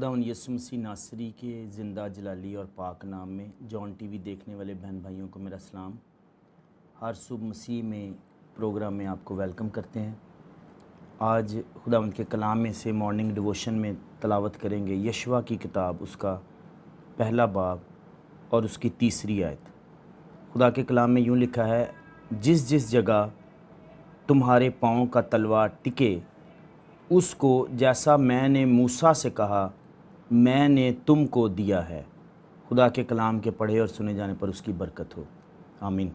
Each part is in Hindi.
खुदावंद यीशु मसीह नासरी के ज़िंदा जलाली और पाक नाम में जॉन टीवी देखने वाले बहन भाइयों को मेरा सलाम। हर सुबह मसीह में प्रोग्राम में आपको वेलकम करते हैं। आज खुदावंद के कलाम में से मॉर्निंग डिवोशन में तलावत करेंगे यशवा की किताब, उसका पहला बाब और उसकी तीसरी आयत। खुदा के कलाम में यूँ लिखा है, जिस जिस जगह तुम्हारे पाँव का तलवार टिके उसको जैसा मैंने मूसा से कहा मैंने तुमको दिया है। खुदा के कलाम के पढ़े और सुने जाने पर उसकी बरकत हो, आमीन।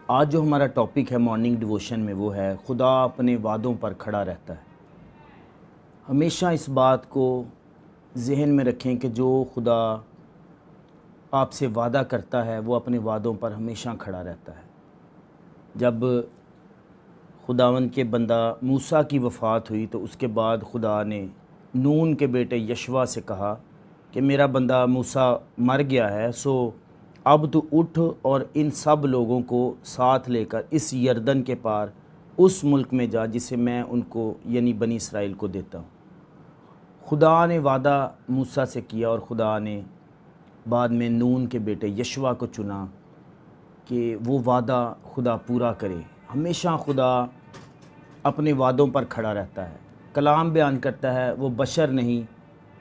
आज जो हमारा टॉपिक है मॉर्निंग डिवोशन में वो है खुदा अपने वादों पर खड़ा रहता है। हमेशा इस बात को जहन में रखें कि जो खुदा आपसे वादा करता है वो अपने वादों पर हमेशा खड़ा रहता है। जब खुदावंद के बंदा मूसा की वफ़ात हुई तो उसके बाद खुदा ने नून के बेटे यशवा से कहा कि मेरा बंदा मूसा मर गया है, सो अब तू उठ और इन सब लोगों को साथ लेकर इस यरदन के पार उस मुल्क में जा जिसे मैं उनको यानी बनी इसराइल को देता हूँ। खुदा ने वादा मूसा से किया और खुदा ने बाद में नून के बेटे यशवा को चुना कि वो वादा खुदा पूरा करे। हमेशा खुदा अपने वादों पर खड़ा रहता है। कलाम बयान करता है वो बशर नहीं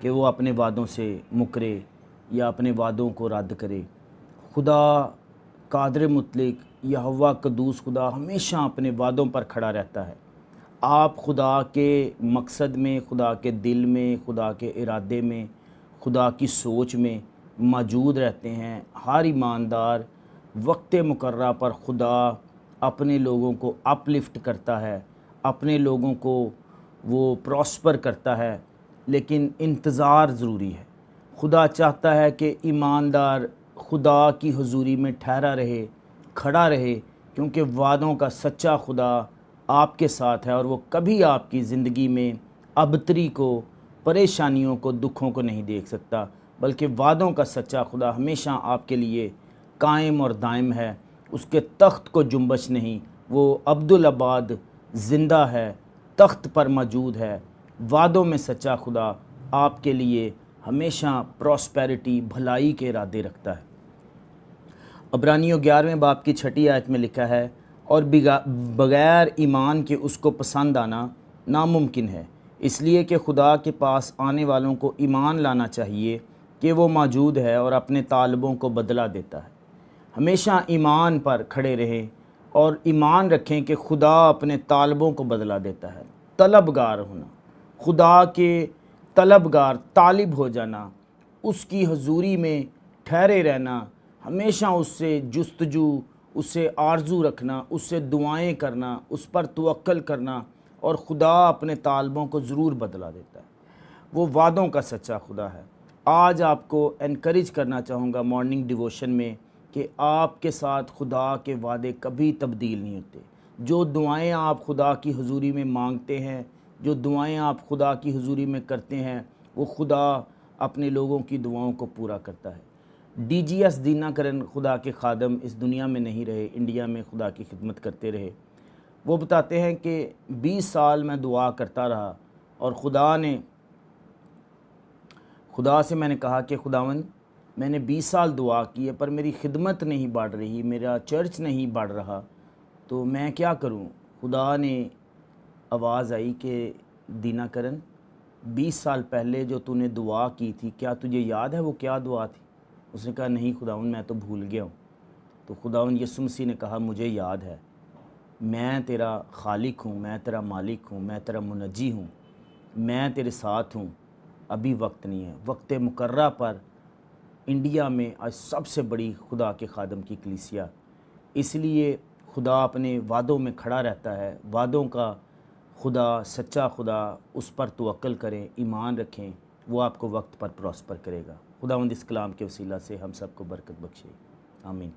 कि वो अपने वादों से मुकरे या अपने वादों को रद्द करे। खुदा कादर मुतलिक यहोवा कदूस खुदा हमेशा अपने वादों पर खड़ा रहता है। आप खुदा के मकसद में, खुदा के दिल में, खुदा के इरादे में, खुदा की सोच में मौजूद रहते हैं। हर ईमानदार वक्त मुकर्रा पर खुदा अपने लोगों को अपलिफ्ट करता है, अपने लोगों को वो प्रॉस्पर करता है, लेकिन इंतज़ार ज़रूरी है। खुदा चाहता है कि ईमानदार खुदा की हुजूरी में ठहरा रहे, खड़ा रहे, क्योंकि वादों का सच्चा खुदा आपके साथ है और वो कभी आपकी ज़िंदगी में अबतरी को, परेशानियों को, दुखों को नहीं देख सकता, बल्कि वादों का सच्चा खुदा हमेशा आपके लिए कायम और दायम है। उसके तख्त को जुम्बश नहीं, वो अब्दुल अबाद ज़िंदा है, तख्त पर मौजूद है। वादों में सच्चा खुदा आपके लिए हमेशा प्रॉस्पेरिटी, भलाई के इरादे रखता है। इब्रानियों 11वें बाब की 6ठी आयत में लिखा है, और बग़ैर ईमान के उसको पसंद आना नामुमकिन है, इसलिए कि खुदा के पास आने वालों को ईमान लाना चाहिए कि वो मौजूद है और अपने तालबों को बदला देता है। हमेशा ईमान पर खड़े रहें और ईमान रखें कि खुदा अपने तालबों को बदला देता है। तलबगार होना, खुदा के तलबगार, तालिब हो जाना, उसकी हजूरी में ठहरे रहना, हमेशा उससे जुस्तजू, उससे आरजू रखना, उससे दुआएं करना, उस पर तवक्कल करना, और खुदा अपने तालबों को ज़रूर बदला देता है। वो वादों का सच्चा खुदा है। आज आपको एनकरेज करना चाहूँगा मॉर्निंग डिवोशन में कि आपके साथ खुदा के वादे कभी तब्दील नहीं होते। जो दुआएं आप खुदा की हुजूरी में मांगते हैं, जो दुआएं आप खुदा की हुजूरी में करते हैं, वो खुदा अपने लोगों की दुआओं को पूरा करता है। डीजीएस दीनाकरण खुदा के खादम इस दुनिया में नहीं रहे, इंडिया में खुदा की खिदमत करते रहे। वो बताते हैं कि 20 साल मैं दुआ करता रहा और खुदा से मैंने कहा कि खुदावंद, मैंने 20 साल दुआ की है पर मेरी खिदमत नहीं बढ़ रही, मेरा चर्च नहीं बढ़ रहा, तो मैं क्या करूं? खुदा ने आवाज़ आई कि दीनाकरण, 20 साल पहले जो तूने दुआ की थी, क्या तुझे याद है वो क्या दुआ थी? उसने कहा, नहीं खुदावंद, मैं तो भूल गया हूँ। तो खुदावंद यीशु मसीह ने कहा, मुझे याद है, मैं तेरा खालिक हूँ, मैं तेरा मालिक हूँ, मैं तेरा मुनज्जी हूँ, मैं तेरे साथ हूँ। अभी वक्त नहीं है। वक्त मुकर्रा पर इंडिया में आज सबसे बड़ी खुदा के खादम की कलीसिया, इसलिए खुदा अपने वादों में खड़ा रहता है। वादों का खुदा, सच्चा खुदा, उस पर तवक्कल करें, ईमान रखें, वो आपको वक्त पर प्रॉस्पर करेगा। खुदावंद इस कलाम के वसीला से हम सबको बरकत बख्शे, आमीन।